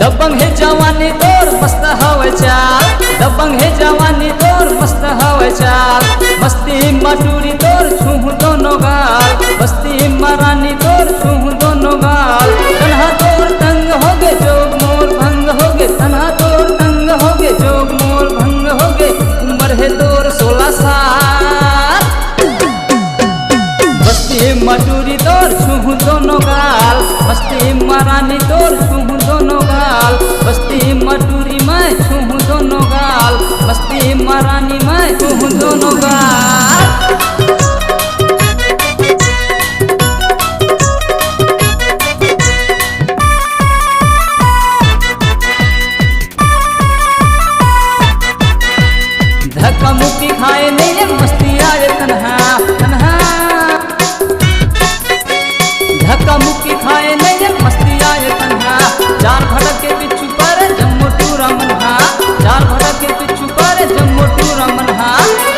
दबंग है जवानी तोर मस्त हवे चाल, दबंग है जवानी तोर मस्त हवे चाल। मस्ती मटूरी तोर छूह दोनों गाल, मस्ती मरानी तोर छूह दोनों गाल। तन्हा तोर तंग होगे जोग मोर भंग होगे, तन्हा तोर तंग होगे जोग मोर भंग होगे। उम्र है तोर 16 साल, मस्ती मटूरी तोर छूह दोनों गाल, मस्ती मरानी तोर छूह दोनों गाल। मस्ती मटूरी मैं छूह दोनों गाल, मस्ती मरानी मैं छूह दोनों गाल। धक्का मुक्की खाए नहीं मस्ती आए तन्हा तन्हा, धक्का मुक्की खाए नहीं मस्ती आए तन्हा। चार भड़क के पिछू पर जम्मू टूरा मनहा, चार भड़क के पिछू पर जम्मू टूरा मनहा।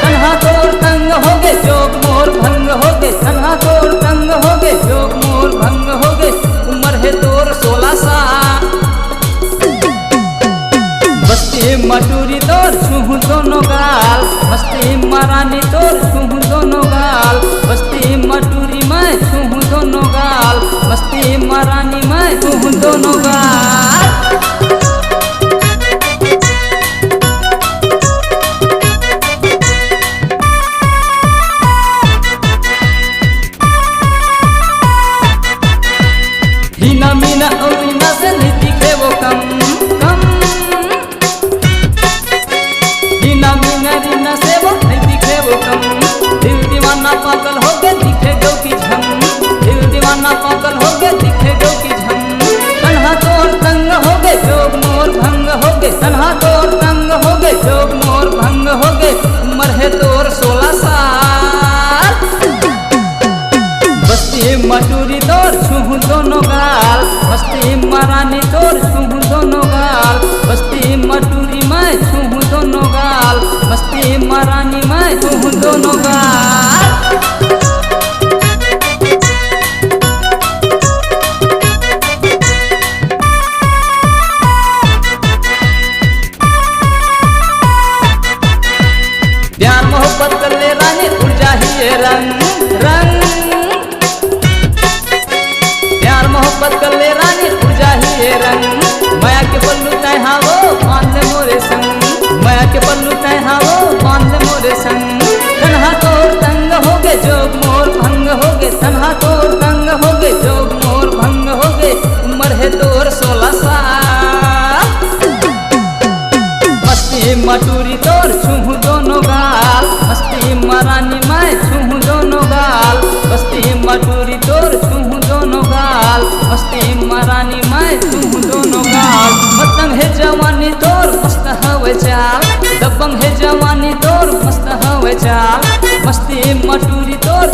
तन्हा तोर तंग होगे जोग मोर भंग होगे, तन्हा तोर तंग होगे जोग मोर भंग होगे। उम्र है तोर 16 साल, मस्ती मटूरी तोर छूह दोनों गाल, मस्ती मरानी तोर छूह दोनों गाल। मस्ती मटूरी मैं छूह दोनों गाल, मस्ती मरानी मैं छूह दोनों गाल। हीना मीना और रीना से नहीं दिखे वो कम कम, हीना मीना रीना से वो नहीं दिखे वो कम। दिल दीवाना पागल हो गए दिखे गो की झम, दिल दीवाना पागल हो गए दिखे गो की झम। तन्हा तोर तंग हो गए जोग मोर भंग हो गए, तन्हा तोर तंग हो गए जोग मोर भंग हो गए। उम्र है तोर 16 साल, मस्ती मटूरी तोर छूह दोनों गाल, मस्ती मरानी तोर छूह दोनों गाल। मस्ती मटूरी मैं छूह दोनों गाल, मस्ती मरानी मैं छूह दोनों गाल। प्यार मोहब्बत कर ले रानी उड़ जाहिए रंग रंग, प्यार मोहब्बत कर ले रानी उड़ जाहिए रंग। माया के पल्लू तय हावो बांध ले मोरे संग, माया के पल्लू तय हावो बांध ले मोरे संग। तन्हा तोर तंग होगे जोग मोर भंग होगे, तन्हा तोर तंग होगे जोग मोर भंग होगे। उम्र है तोर 16 साल, मस्ती मटूरी तोर छूह दोनों गाल, मस्ती मरानी मैं छूह दोनों गाल। मस्ती मटूरी तोर छूह दोनों गाल, मस्ती मरानी मैं छूह दोनों गाल। दबंग है जवानी तोर मस्त हवे चाल, दबंग है जवानी तोर मस्त हवे चाल। मस्ती मटूरी तोर